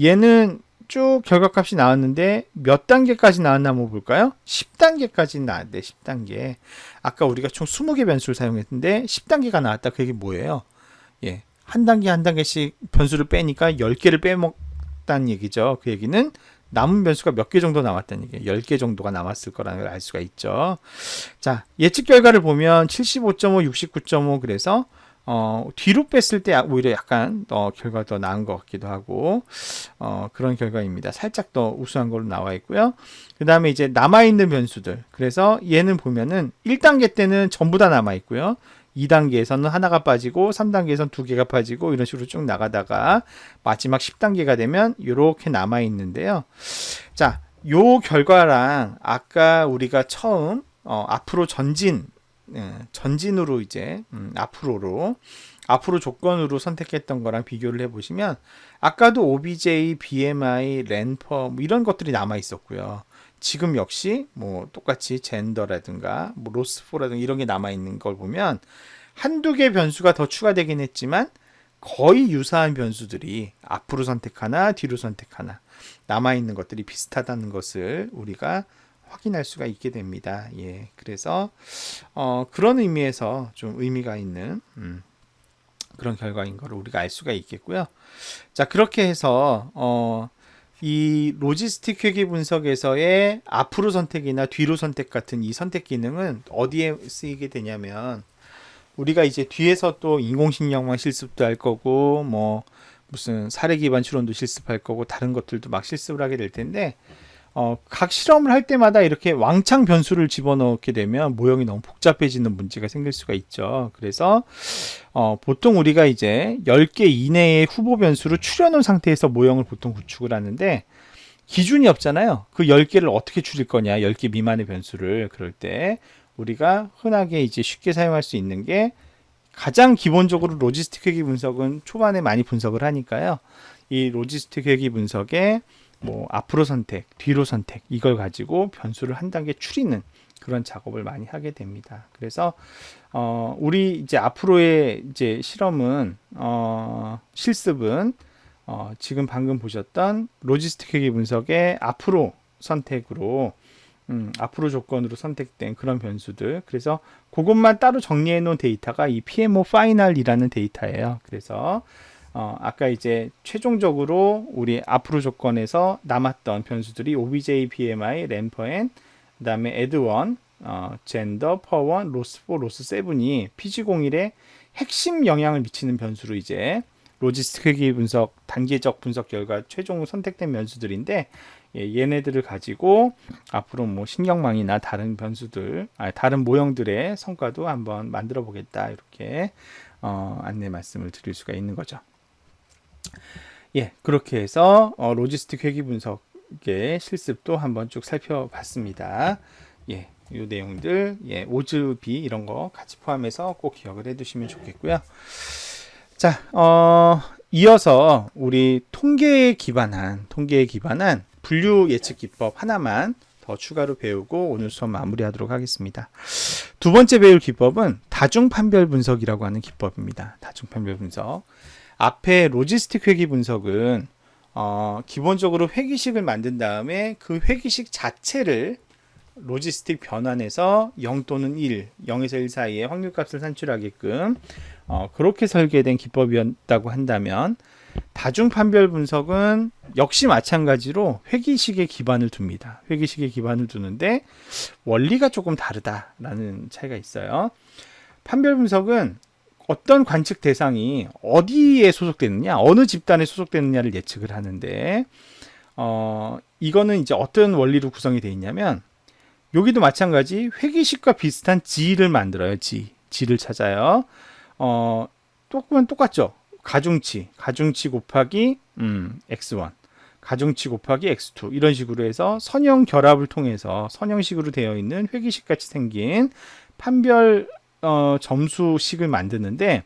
얘는 쭉 결과값이 나왔는데, 몇 단계까지 나왔나 한번 볼까요? 10단계까지 나왔는데, 10단계. 아까 우리가 총 20개 변수를 사용했는데, 10단계가 나왔다. 그게 뭐예요? 예. 한 단계 한 단계씩 변수를 빼니까 10개를 빼먹다는 얘기죠. 그 얘기는 남은 변수가 몇 개 정도 남았다는 얘기예요. 10개 정도가 남았을 거라는 걸 알 수가 있죠. 자, 예측 결과를 보면 75.5, 69.5 그래서 뒤로 뺐을 때 오히려 약간 결과가 더 나은 것 같기도 하고 그런 결과입니다. 살짝 더 우수한 걸로 나와 있고요. 그 다음에 이제 남아있는 변수들. 그래서 얘는 보면은 1단계 때는 전부 다 남아 있고요. 2단계에서는 하나가 빠지고 3단계에서는 2개가 빠지고 이런 식으로 쭉 나가다가 마지막 10단계가 되면 이렇게 남아 있는데요. 자, 요 결과랑 아까 우리가 처음 앞으로 전진으로 이제 앞으로 조건으로 선택했던 거랑 비교를 해보시면 아까도 OBJ, BMI, 랜퍼 뭐 이런 것들이 남아 있었고요. 지금 역시 뭐 똑같이 젠더라든가 뭐 로스포라든가 이런 게 남아 있는 걸 보면 한두 개 변수가 더 추가되긴 했지만 거의 유사한 변수들이 앞으로 선택하나 뒤로 선택하나 남아 있는 것들이 비슷하다는 것을 우리가 확인할 수가 있게 됩니다. 예, 그래서 그런 의미에서 좀 의미가 있는 그런 결과인 걸 우리가 알 수가 있겠고요. 자, 그렇게 해서 이 로지스틱 회계 분석에서의 앞으로 선택이나 뒤로 선택 같은 이 선택 기능은 어디에 쓰이게 되냐면 우리가 이제 뒤에서 또 인공식량만 실습도 할 거고 뭐 무슨 사례 기반 추론도 실습할 거고 다른 것들도 막 실습을 하게 될 텐데 각 실험을 할 때마다 이렇게 왕창 변수를 집어넣게 되면 모형이 너무 복잡해지는 문제가 생길 수가 있죠. 그래서 보통 우리가 이제 10개 이내의 후보 변수를 추려놓은 상태에서 모형을 보통 구축을 하는데 기준이 없잖아요. 그 10개를 어떻게 추릴 거냐, 10개 미만의 변수를. 그럴 때 우리가 흔하게 이제 쉽게 사용할 수 있는 게 가장 기본적으로 로지스틱 회계 분석은 초반에 많이 분석을 하니까요. 이 로지스틱 회계 분석에 뭐 앞으로 선택, 뒤로 선택 이걸 가지고 변수를 한 단계 추리는 그런 작업을 많이 하게 됩니다. 그래서 우리 이제 앞으로의 이제 실험은 실습은 지금 방금 보셨던 로지스틱 회계 분석의 앞으로 선택으로 앞으로 조건으로 선택된 그런 변수들. 그래서 그것만 따로 정리해 놓은 데이터가 이 PMO 파이널이라는 데이터예요. 그래서 아까 이제 최종적으로 우리 앞으로 조건에서 남았던 변수들이 OBJ, BMI, 램퍼N, 그 다음에 add1, 젠더, per1, loss4, loss7이 PG01에 핵심 영향을 미치는 변수로 이제 로지스틱 회계 분석, 단계적 분석 결과 최종 선택된 변수들인데 얘네들을 가지고 앞으로 뭐 신경망이나 다른 변수들, 다른 모형들의 성과도 한번 만들어 보겠다 이렇게 안내 말씀을 드릴 수가 있는 거죠. 예, 그렇게 해서 로지스틱 회계 분석의 실습도 한번 쭉 살펴봤습니다. 예, 이 내용들, 예, 오즈비 이런 거 같이 포함해서 꼭 기억을 해두시면 좋겠고요. 자, 이어서 우리 통계에 기반한 분류 예측 기법 하나만 더 추가로 배우고 오늘 수업 마무리하도록 하겠습니다. 두 번째 배울 기법은 다중 판별 분석이라고 하는 기법입니다. 다중 판별 분석. 앞에 로지스틱 회계 분석은 기본적으로 회계식을 만든 다음에 그 회계식 자체를 로지스틱 변환해서 0 또는 1, 0에서 1 사이의 확률값을 산출하게끔 그렇게 설계된 기법이었다고 한다면 다중 판별 분석은 역시 마찬가지로 회계식에 기반을 둡니다. 회계식에 기반을 두는데 원리가 조금 다르다라는 차이가 있어요. 판별 분석은 어떤 관측 대상이 어디에 소속되느냐, 어느 집단에 소속되느냐를 예측을 하는데 이거는 이제 어떤 원리로 구성이 되어 있냐면 여기도 마찬가지 회계식과 비슷한 G를 만들어요. G를 찾아요. 똑같죠. 가중치 곱하기 x1, 가중치 곱하기 x2 이런 식으로 해서 선형 결합을 통해서 선형식으로 되어 있는 회계식 같이 생긴 판별 점수식을 만드는데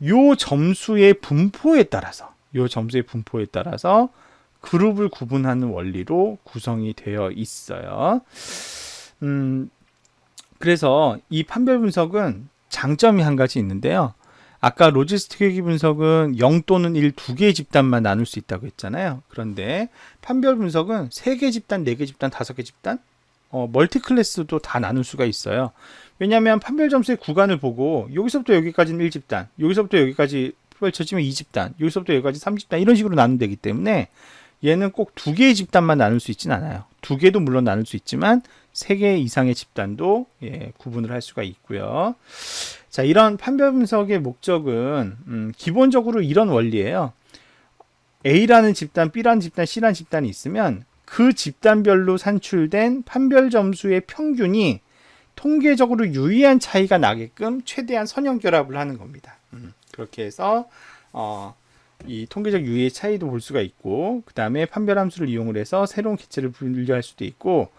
요 점수의 분포에 따라서 그룹을 구분하는 원리로 구성이 되어 있어요. 그래서 이 판별 분석은 장점이 한 가지 있는데요. 아까 로지스틱 회계 분석은 0 또는 1 두 개의 집단만 나눌 수 있다고 했잖아요. 그런데 판별 분석은 3개 집단, 4개 집단, 5개 집단, 멀티 클래스도 다 나눌 수가 있어요. 왜냐하면 판별 점수의 구간을 보고 여기서부터 여기까지는 1집단, 여기서부터 여기까지 펼쳐지면 2집단, 여기서부터 여기까지 3집단 이런 식으로 나누되기 때문에 얘는 꼭 2개의 집단만 나눌 수 있진 않아요. 2개도 물론 나눌 수 있지만 3개 이상의 집단도 구분을 할 수가 있고요. 자, 이런 판별 분석의 목적은 기본적으로 이런 원리예요. A라는 집단, B라는 집단, C라는 집단이 있으면 그 집단별로 산출된 판별 점수의 평균이 통계적으로 유의한 차이가 나게끔 최대한 선형 결합을 하는 겁니다. 그렇게 해서 이 통계적 유의의 차이도 볼 수가 있고, 그 다음에 판별 함수를 이용을 해서 새로운 객체를 분류할 수도 있고,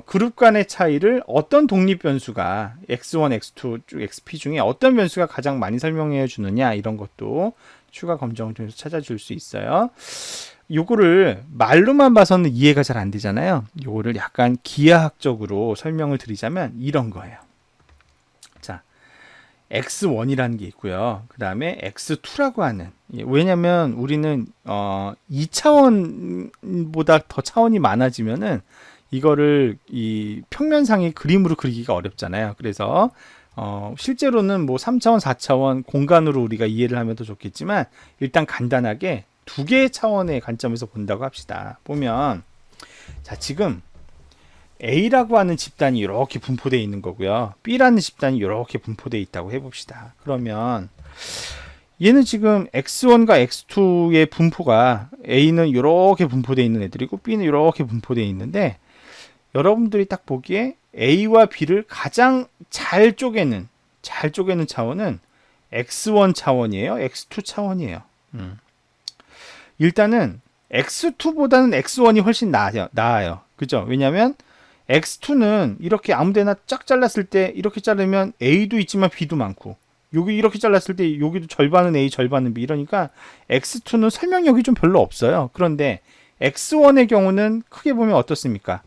그룹 간의 차이를 어떤 독립 변수가 x1, x2, xp 중에 어떤 변수가 가장 많이 설명해 주느냐 이런 것도 추가 검정을 통해서 찾아줄 수 있어요. 요거를 말로만 봐서는 이해가 잘 안 되잖아요. 요거를 약간 기하학적으로 설명을 드리자면 이런 거예요. 자, X1이라는 게 있고요. 그 다음에 X2라고 하는, 왜냐면 우리는 2차원보다 더 차원이 많아지면은 이거를 이 평면상의 그림으로 그리기가 어렵잖아요. 그래서 실제로는 뭐 3차원, 4차원 공간으로 우리가 이해를 하면 더 좋겠지만 일단 간단하게 두 개의 차원의 관점에서 본다고 합시다. 보면 자, 지금 A라고 하는 집단이 이렇게 분포되어 있는 거고요. B라는 집단이 이렇게 분포되어 있다고 해봅시다. 그러면 얘는 지금 X1과 X2의 분포가 A는 이렇게 분포되어 있는 애들이고 B는 이렇게 분포되어 있는데 여러분들이 딱 보기에 A와 B를 가장 잘 쪼개는 차원은 X1 차원이에요. X2 차원이에요. 일단은 X2보다는 X1이 훨씬 나아요. 그죠? 왜냐면 X2는 이렇게 아무데나 쫙 잘랐을 때 이렇게 자르면 A도 있지만 B도 많고 여기 이렇게 잘랐을 때 여기도 절반은 A 절반은 B 이러니까 X2는 설명력이 좀 별로 없어요. 그런데 X1의 경우는 크게 보면 어떻습니까?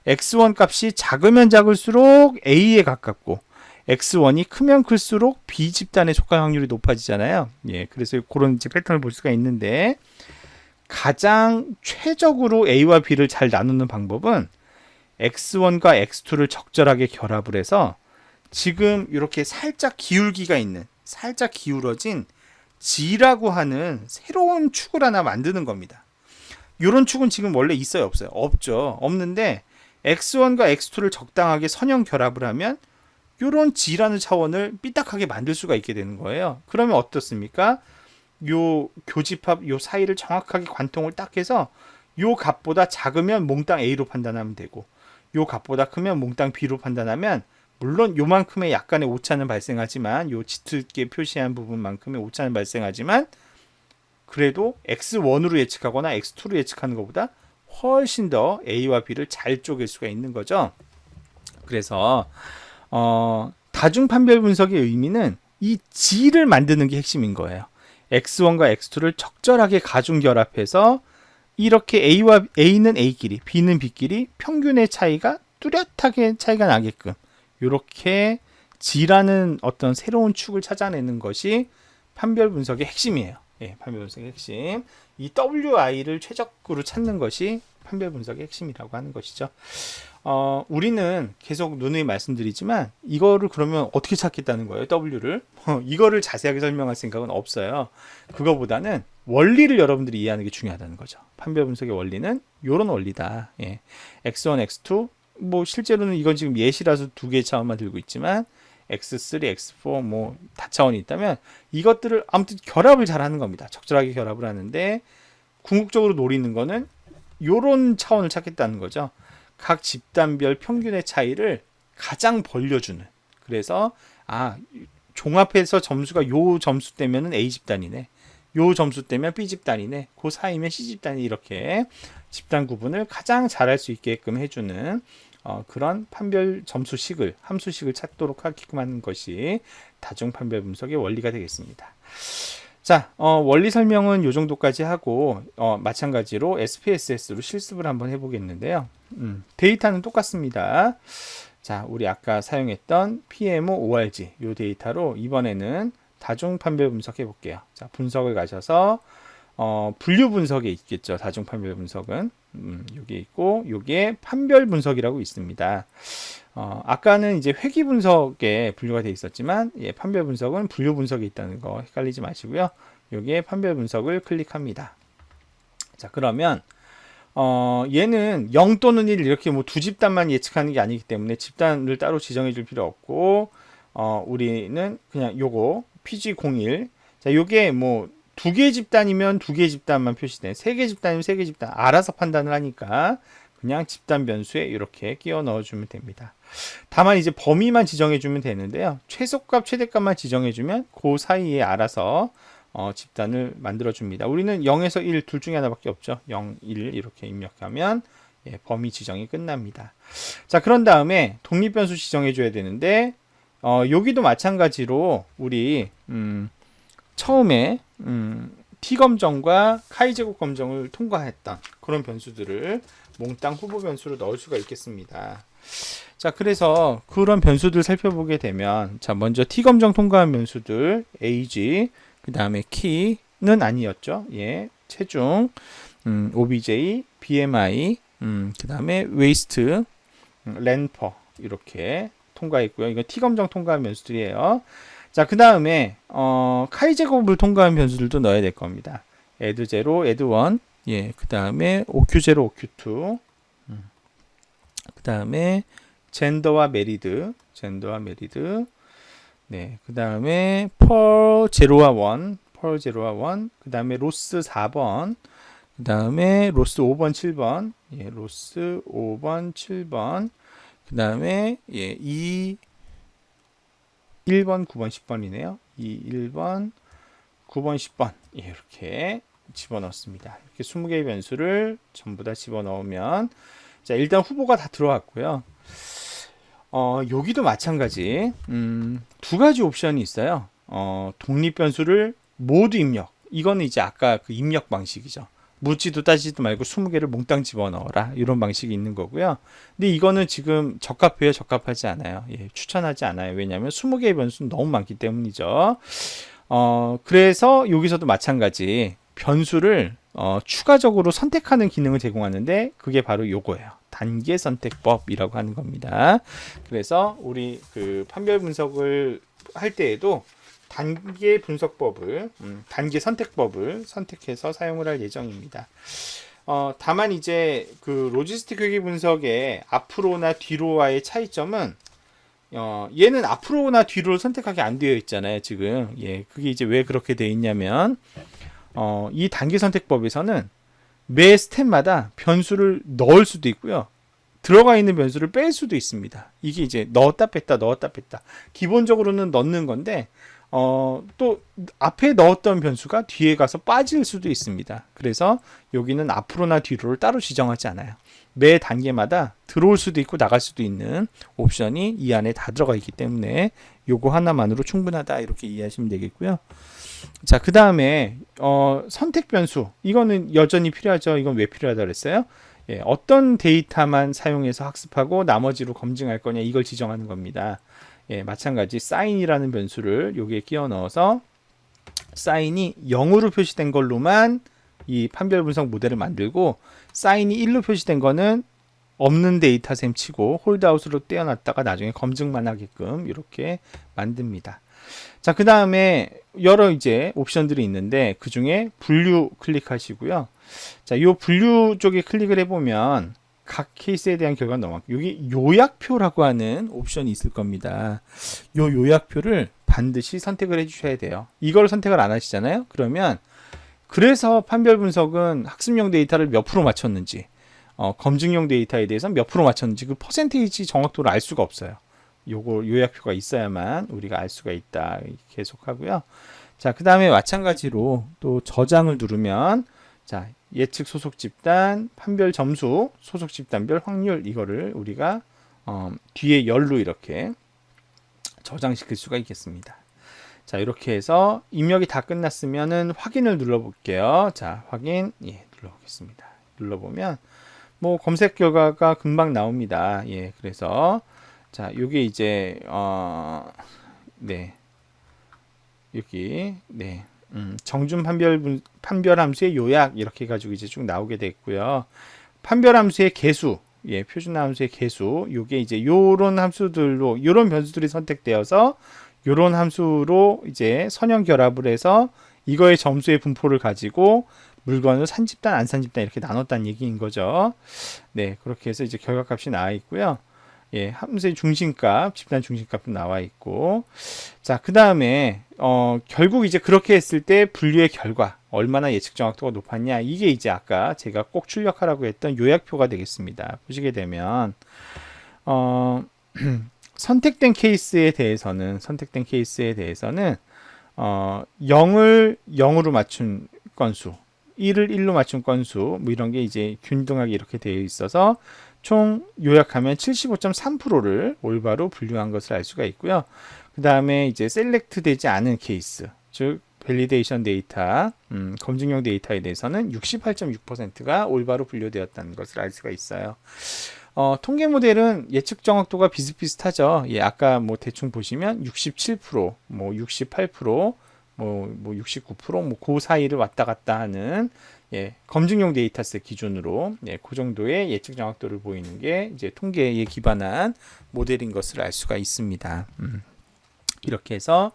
X1 값이 작으면 작을수록 A에 가깝고 X1이 크면 클수록 B 집단에 속할 확률이 높아지잖아요. 예, 그래서 그런 이제 패턴을 볼 수가 있는데 가장 최적으로 A와 B를 잘 나누는 방법은 X1과 X2를 적절하게 결합을 해서 지금 이렇게 살짝 기울기가 있는, 살짝 기울어진 G라고 하는 새로운 축을 하나 만드는 겁니다. 이런 축은 지금 원래 있어요, 없어요? 없죠. 없는데 X1과 X2를 적당하게 선형 결합을 하면 이런 G라는 차원을 삐딱하게 만들 수가 있게 되는 거예요. 그러면 어떻습니까? 요 교집합 요 사이를 정확하게 관통을 딱 해서 요 값보다 작으면 몽땅 A로 판단하면 되고 요 값보다 크면 몽땅 B로 판단하면 물론 요만큼의 약간의 오차는 발생하지만 요 짙게 표시한 부분만큼의 오차는 발생하지만 그래도 X1으로 예측하거나 X2로 예측하는 것보다 훨씬 더 A와 B를 잘 쪼갤 수가 있는 거죠. 그래서 다중 판별 분석의 의미는 이 G를 만드는 게 핵심인 거예요. X1과 X2를 적절하게 가중 결합해서 이렇게 A는 A끼리, B는 B끼리 평균의 차이가 뚜렷하게 차이가 나게끔 이렇게 G라는 어떤 새로운 축을 찾아내는 것이 판별 분석의 핵심이에요. 예, 판별 분석의 핵심. 이 WI를 최적으로 찾는 것이 판별 분석의 핵심이라고 하는 것이죠. 우리는 계속 누누이 말씀드리지만 이거를 그러면 어떻게 찾겠다는 거예요? W를. 이거를 자세하게 설명할 생각은 없어요. 그거보다는 원리를 여러분들이 이해하는 게 중요하다는 거죠. 판별 분석의 원리는 이런 원리다. 예. X1, X2 뭐 실제로는 이건 지금 예시라서 두 개의 차원만 들고 있지만 X3, X4 뭐 다차원이 있다면 이것들을 아무튼 결합을 잘 하는 겁니다. 적절하게 결합을 하는데 궁극적으로 노리는 거는 이런 차원을 찾겠다는 거죠. 각 집단별 평균의 차이를 가장 벌려주는. 그래서 종합해서 점수가 요 점수 때면은 A 집단이네. 요 점수 때면 B 집단이네. 그 사이면 C 집단이 이렇게 집단 구분을 가장 잘할 수 있게끔 해주는 그런 판별 점수식을 함수식을 찾도록 하게끔 하는 것이 다중 판별 분석의 원리가 되겠습니다. 자, 원리 설명은 요 정도까지 하고 마찬가지로 SPSS로 실습을 한번 해보겠는데요. 데이터는 똑같습니다. 자, 우리 아까 사용했던 PMO-ORG 요 데이터로 이번에는 다중 판별 분석 해볼게요. 자, 분석을 가셔서 분류 분석에 있겠죠. 다중 판별 분석은 여기 있고 여기에 판별 분석이라고 있습니다. 아까는 이제 회귀 분석에 분류가 되어 있었지만 판별 분석은 분류 분석에 있다는 거 헷갈리지 마시고요. 여기에 판별 분석을 클릭합니다. 자, 그러면 얘는 0 또는 1 이렇게 뭐 두 집단만 예측하는 게 아니기 때문에 집단을 따로 지정해 줄 필요 없고 우리는 그냥 요거 PG01 자, 요게 뭐 두 개 집단이면 두 개 집단만 표시돼. 세 개 집단이면 세 개 집단 알아서 판단을 하니까 그냥 집단 변수에 이렇게 끼워 넣어 주면 됩니다. 다만 이제 범위만 지정해 주면 되는데요. 최소값, 최대값만 지정해 주면 그 사이에 알아서 집단을 만들어 줍니다. 우리는 0에서 1 둘 중에 하나밖에 없죠. 0, 1 이렇게 입력하면 범위 지정이 끝납니다. 자, 그런 다음에 독립 변수 지정해 줘야 되는데 여기도 마찬가지로 우리 처음에 T 검정과 카이 제곱 검정을 통과했던 그런 변수들을 몽땅 후보 변수로 넣을 수가 있겠습니다. 자, 그래서 그런 변수들 살펴보게 되면, 자, 먼저 T 검정 통과한 변수들 age, 그 다음에 키는 아니었죠. 예, 체중, OBJ, BMI, 그 다음에 waist, 랜퍼 이렇게 통과했고요. 이거 T 검정 통과한 변수들이에요. 자, 그 다음에 카이 제곱을 통과한 변수들도 넣어야 될 겁니다. add 0, add 1, 예, 그 다음에 OQ0, OQ2, 그 다음에 젠더와 메리드, 네, 그 다음에 펄 제로와 원, 그 다음에 로스 4번, 그 다음에 로스 5번, 7번, 예, 로스 5번, 7번, 그 다음에 예, 1번, 9번, 10번이네요. 1번, 9번, 10번, 예, 이렇게 집어넣습니다. 이렇게 20개의 변수를 전부 다 집어넣으면, 자, 일단 후보가 다 들어왔고요. 여기도 마찬가지, 두 가지 옵션이 있어요. 독립 변수를 모두 입력. 이거는 이제 아까 그 입력 방식이죠. 묻지도 따지도 말고 20개를 몽땅 집어넣어라. 이런 방식이 있는 거고요. 근데 이거는 지금 적합해요? 적합하지 않아요? 예, 추천하지 않아요. 왜냐하면 20개의 변수는 너무 많기 때문이죠. 그래서 여기서도 마찬가지 변수를 추가적으로 선택하는 기능을 제공하는데 그게 바로 요거예요. 단계 선택법이라고 하는 겁니다. 그래서 우리 그 판별 분석을 할 때에도 단계 분석법을, 단계 선택법을 선택해서 사용을 할 예정입니다. 다만 이제 그 로지스틱 회계 분석의 앞으로나 뒤로와의 차이점은 얘는 앞으로나 뒤로를 선택하기 안 되어 있잖아요, 지금. 예, 그게 이제 왜 그렇게 되어 있냐면 이 단계 선택법에서는 매 스텝마다 변수를 넣을 수도 있고요. 들어가 있는 변수를 뺄 수도 있습니다. 이게 이제 넣었다 뺐다 기본적으로는 넣는 건데 또 앞에 넣었던 변수가 뒤에 가서 빠질 수도 있습니다. 그래서 여기는 앞으로나 뒤로를 따로 지정하지 않아요. 매 단계마다 들어올 수도 있고 나갈 수도 있는 옵션이 이 안에 다 들어가 있기 때문에 요거 하나만으로 충분하다 이렇게 이해하시면 되겠고요. 자, 그 다음에 선택 변수, 이거는 여전히 필요하죠. 이건 왜 필요하다 그랬어요? 예, 어떤 데이터만 사용해서 학습하고 나머지로 검증할 거냐, 이걸 지정하는 겁니다. 예, 마찬가지 사인이라는 변수를 여기에 끼워 넣어서 사인이 0으로 표시된 걸로만 이 판별 분석 모델을 만들고, 사인이 1로 표시된 거는 없는 데이터 셈 치고 홀드아웃으로 떼어놨다가 나중에 검증만 하게끔 이렇게 만듭니다. 자, 그 다음에 여러 이제 옵션들이 있는데 그 중에 분류 클릭하시고요. 자, 요 분류 쪽에 클릭을 해보면 각 케이스에 대한 결과가 나와. 여기 요약표라고 하는 옵션이 있을 겁니다. 요 요약표를 반드시 선택을 해주셔야 돼요. 이걸 선택을 안 하시잖아요. 그러면 그래서 판별 분석은 학습용 데이터를 몇 프로 맞췄는지, 검증용 데이터에 대해서 몇 프로 맞췄는지 그 퍼센테이지 정확도를 알 수가 없어요. 요거 요약표가 있어야만 우리가 알 수가 있다. 계속 하고요. 자, 그 다음에 마찬가지로 또 저장을 누르면, 자, 예측 소속 집단, 판별 점수, 소속 집단별 확률, 이거를 우리가 뒤에 열로 이렇게 저장시킬 수가 있겠습니다. 자, 이렇게 해서 입력이 다 끝났으면은 확인을 눌러볼게요. 자, 확인, 예, 눌러보겠습니다. 눌러보면 뭐 검색 결과가 금방 나옵니다. 예, 그래서 자, 요게 이제 네, 여기 네, 정준 판별 함수의 요약 이렇게 가지고 이제 쭉 나오게 됐고요. 판별 함수의 개수, 예, 표준 함수의 개수, 요게 이제 요런 함수들로 요런 변수들이 선택되어서 요런 함수로 이제 선형 결합을 해서 이거의 점수의 분포를 가지고 물건을 산 집단, 안 산 집단 이렇게 나눴다는 얘기인 거죠. 네, 그렇게 해서 이제 결과값이 나와 있고요. 예, 함수의 중심값, 집단 중심값도 나와 있고. 자, 그 다음에 결국 이제 그렇게 했을 때 분류의 결과 얼마나 예측 정확도가 높았냐, 이게 이제 아까 제가 꼭 출력하라고 했던 요약표가 되겠습니다. 보시게 되면 선택된 케이스에 대해서는 0을 0으로 맞춘 건수, 1을 1로 맞춘 건수, 뭐 이런 게 이제 균등하게 이렇게 되어 있어서 총 요약하면 75.3%를 올바로 분류한 것을 알 수가 있고요. 그 다음에 이제 셀렉트 되지 않은 케이스, 즉 밸리데이션 데이터, 검증용 데이터에 대해서는 68.6%가 올바로 분류되었다는 것을 알 수가 있어요. 통계 모델은 예측 정확도가 비슷비슷하죠. 예, 아까 뭐 대충 보시면 67%, 뭐 68%, 뭐 69%, 뭐 그 사이를 왔다 갔다 하는 예, 검증용 데이터셋 기준으로 예, 그 정도의 예측 정확도를 보이는 게 이제 통계에 기반한 모델인 것을 알 수가 있습니다. 이렇게 해서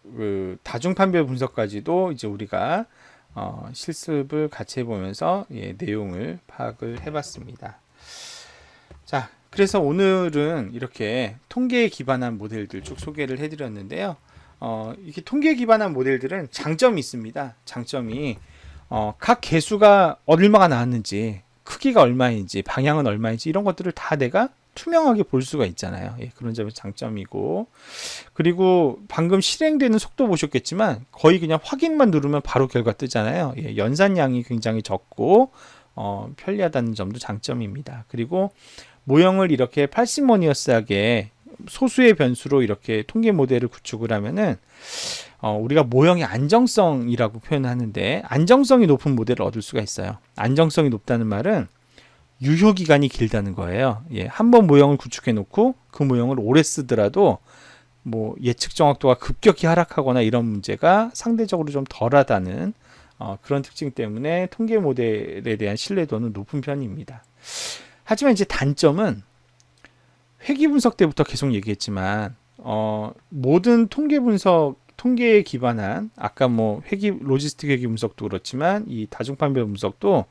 그 다중판별 분석까지도 이제 우리가 실습을 같이 해보면서 예, 내용을 파악을 해봤습니다. 자, 그래서 오늘은 이렇게 통계에 기반한 모델들 쭉 소개를 해드렸는데요. 이렇게 통계에 기반한 모델들은 장점이 있습니다. 장점이 각 개수가 얼마가 나왔는지, 크기가 얼마인지, 방향은 얼마인지 이런 것들을 다 내가 투명하게 볼 수가 있잖아요. 예, 그런 점이 장점이고, 그리고 방금 실행되는 속도 보셨겠지만 거의 그냥 확인만 누르면 바로 결과 뜨잖아요. 예, 연산량이 굉장히 적고 편리하다는 점도 장점입니다. 그리고 모형을 이렇게 parsimonious 소수의 변수로 이렇게 통계 모델을 구축을 하면은 우리가 모형의 안정성이라고 표현하는데, 안정성이 높은 모델을 얻을 수가 있어요. 안정성이 높다는 말은 유효 기간이 길다는 거예요. 예, 한번 모형을 구축해 놓고 그 모형을 오래 쓰더라도 뭐 예측 정확도가 급격히 하락하거나 이런 문제가 상대적으로 좀 덜하다는 그런 특징 때문에 통계 모델에 대한 신뢰도는 높은 편입니다. 하지만 이제 단점은 회귀 분석 때부터 계속 얘기했지만 모든 통계 분석, 통계에 기반한 아까 뭐 로지스틱 회귀 분석도 그렇지만 이 다중판별 분석도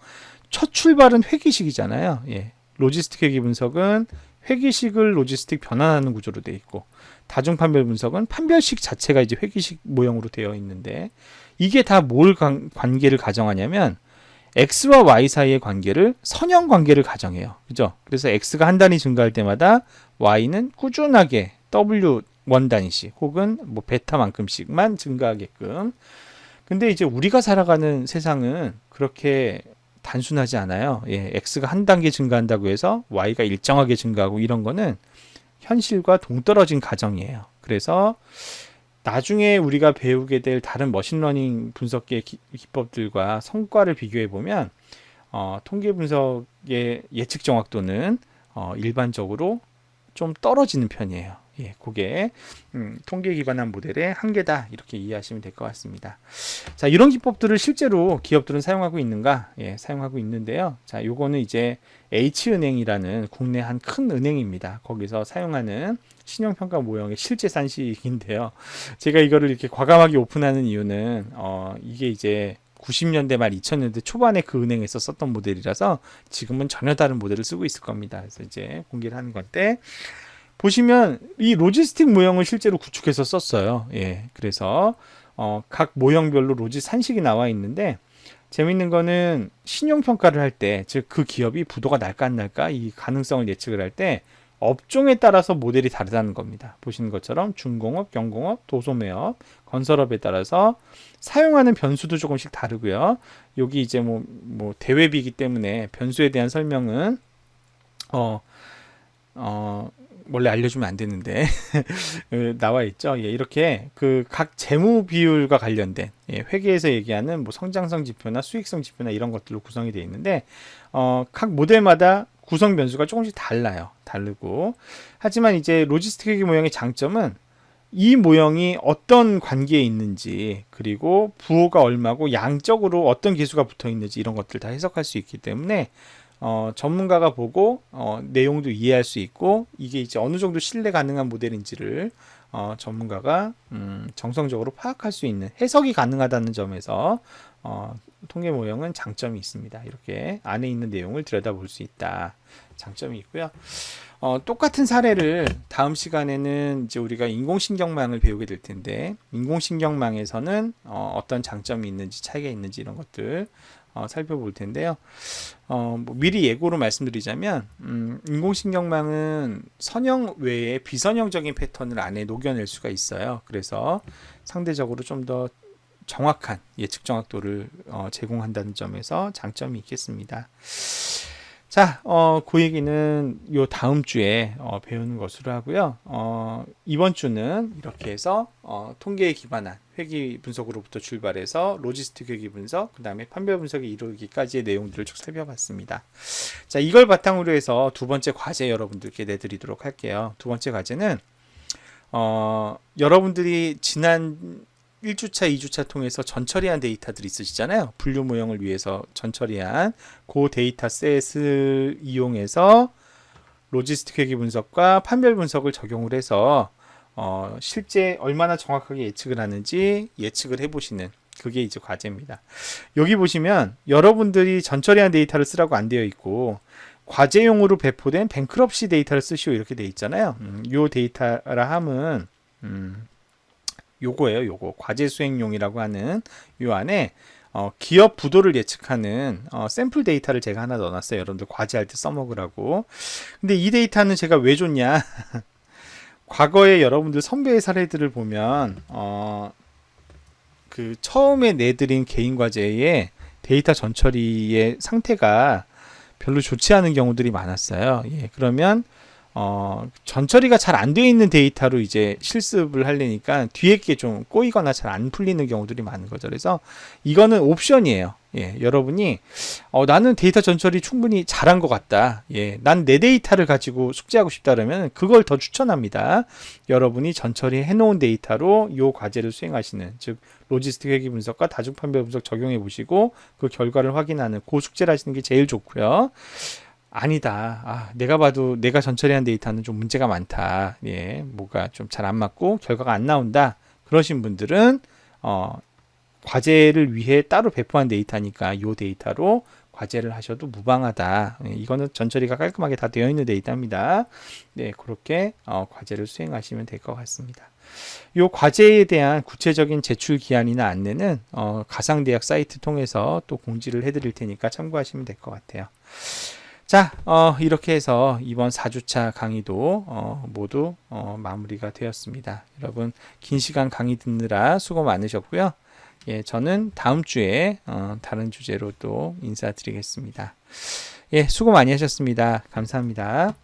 첫 출발은 회귀식이잖아요. 예. 로지스틱 회귀 분석은 회귀식을 로지스틱 변환하는 구조로 되어 있고, 다중판별 분석은 판별식 자체가 이제 회귀식 모형으로 되어 있는데, 이게 다 뭘 관계를 가정하냐면 x와 y 사이의 관계를 선형 관계를 가정해요. 그죠? 그래서 x가 한 단위 증가할 때마다 y는 꾸준하게 w 원 단위씩 혹은 뭐 베타만큼씩만 증가하게끔. 근데 이제 우리가 살아가는 세상은 그렇게 단순하지 않아요. 예, x가 한 단계 증가한다고 해서 y가 일정하게 증가하고 이런 거는 현실과 동떨어진 가정이에요. 그래서 나중에 우리가 배우게 될 다른 머신러닝 분석의 기법들과 성과를 비교해 보면 통계 분석의 예측 정확도는 일반적으로 좀 떨어지는 편이에요. 예, 그게 통계 기반한 모델의 한계다, 이렇게 이해하시면 될 것 같습니다. 자, 이런 기법들을 실제로 기업들은 사용하고 있는가? 예, 사용하고 있는데요. 자, 요거는 이제 H은행이라는 국내 한 큰 은행입니다. 거기서 사용하는 신용평가 모형의 실제 산식인데요. 제가 이거를 이렇게 과감하게 오픈하는 이유는 이게 이제 90년대 말 2000년대 초반에 그 은행에서 썼던 모델이라서 지금은 전혀 다른 모델을 쓰고 있을 겁니다. 그래서 이제 공개를 하는 건데, 보시면 이 로지스틱 모형을 실제로 구축해서 썼어요. 예, 그래서 각 모형별로 로지 산식이 나와 있는데, 재밌는 거는 신용평가를 할 때, 즉 그 기업이 부도가 날까 안 날까 이 가능성을 예측을 할 때 업종에 따라서 모델이 다르다는 겁니다. 보시는 것처럼 중공업, 경공업, 도소매업, 건설업에 따라서 사용하는 변수도 조금씩 다르고요. 여기 이제 뭐 대외비이기 때문에 변수에 대한 설명은 원래 알려주면 안 되는데 나와 있죠. 예, 이렇게 그 각 재무 비율과 관련된 회계에서 얘기하는 뭐 성장성 지표나 수익성 지표나 이런 것들로 구성이 되어 있는데 각 모델마다 구성 변수가 조금씩 다르고, 하지만 이제 로지스틱 회계 모형의 장점은 이 모형이 어떤 관계에 있는지, 그리고 부호가 얼마고 양적으로 어떤 개수가 붙어 있는지 이런 것들 다 해석할 수 있기 때문에 전문가가 보고 내용도 이해할 수 있고, 이게 이제 어느 정도 신뢰 가능한 모델인지를 전문가가 정성적으로 파악할 수 있는, 해석이 가능하다는 점에서 통계 모형은 장점이 있습니다. 이렇게 안에 있는 내용을 들여다볼 수 있다, 장점이 있고요. 똑같은 사례를 다음 시간에는 이제 우리가 인공신경망을 배우게 될 텐데, 인공신경망에서는 어떤 장점이 있는지, 차이가 있는지 이런 것들 살펴볼 텐데요. 뭐 미리 예고로 말씀드리자면 인공신경망은 선형 외에 비선형적인 패턴을 안에 녹여낼 수가 있어요. 그래서 상대적으로 좀 더 정확한 예측 정확도를 제공한다는 점에서 장점이 있겠습니다. 자, 그 얘기는 요 다음 주에 배우는 것으로 하고요. 이번 주는 이렇게 해서 통계에 기반한 회계 분석으로부터 출발해서 로지스틱 회계 분석, 그 다음에 판별 분석에 이르기까지의 내용들을 쭉 살펴봤습니다. 자, 이걸 바탕으로 해서 두 번째 과제 여러분들께 내드리도록 할게요. 두 번째 과제는 여러분들이 지난 1주차, 2주차 통해서 전처리한 데이터들이 있으시잖아요. 분류 모형을 위해서 전처리한 그 데이터셋을 이용해서 로지스틱 회계 분석과 판별 분석을 적용을 해서 실제 얼마나 정확하게 예측을 하는지 예측을 해보시는 그게 이제 과제입니다. 여기 보시면 여러분들이 전처리한 데이터를 쓰라고 안 되어 있고 과제용으로 배포된 뱅크럽시 데이터를 쓰시오 이렇게 되어 있잖아요. 요 데이터라 함은 요거예요. 요거 과제 수행용이라고 하는 요 안에 기업 부도를 예측하는 샘플 데이터를 제가 하나 넣어놨어요. 여러분들 과제할 때 써먹으라고. 근데 이 데이터는 제가 왜 줬냐? 과거에 여러분들 선배의 사례들을 보면 그 처음에 내드린 개인 과제의 데이터 전처리의 상태가 별로 좋지 않은 경우들이 많았어요. 예, 그러면 전처리가 잘 안 되어 있는 데이터로 이제 실습을 하려니까 뒤에 게 좀 꼬이거나 잘 안 풀리는 경우들이 많은 거죠. 그래서 이거는 옵션이에요. 예, 여러분이 나는 데이터 전처리 충분히 잘한 것 같다. 예, 난 내 데이터를 가지고 숙제하고 싶다 그러면 그걸 더 추천합니다. 여러분이 전처리 해놓은 데이터로 이 과제를 수행하시는, 즉 로지스틱 회계 분석과 다중 판별 분석 적용해 보시고 그 결과를 확인하는 그 숙제를 하시는 게 제일 좋고요. 아니다. 내가 봐도 내가 전처리한 데이터는 좀 문제가 많다. 예, 뭐가 좀 잘 안 맞고 결과가 안 나온다. 그러신 분들은 과제를 위해 따로 배포한 데이터니까 이 데이터로 과제를 하셔도 무방하다. 예, 이거는 전처리가 깔끔하게 다 되어 있는 데이터입니다. 네, 그렇게 과제를 수행하시면 될 것 같습니다. 이 과제에 대한 구체적인 제출 기한이나 안내는 가상대학 사이트 통해서 또 공지를 해드릴 테니까 참고하시면 될 것 같아요. 자, 이렇게 해서 이번 4주차 강의도 모두 마무리가 되었습니다. 여러분 긴 시간 강의 듣느라 수고 많으셨고요. 예, 저는 다음 주에 다른 주제로 또 인사드리겠습니다. 예, 수고 많이 하셨습니다. 감사합니다.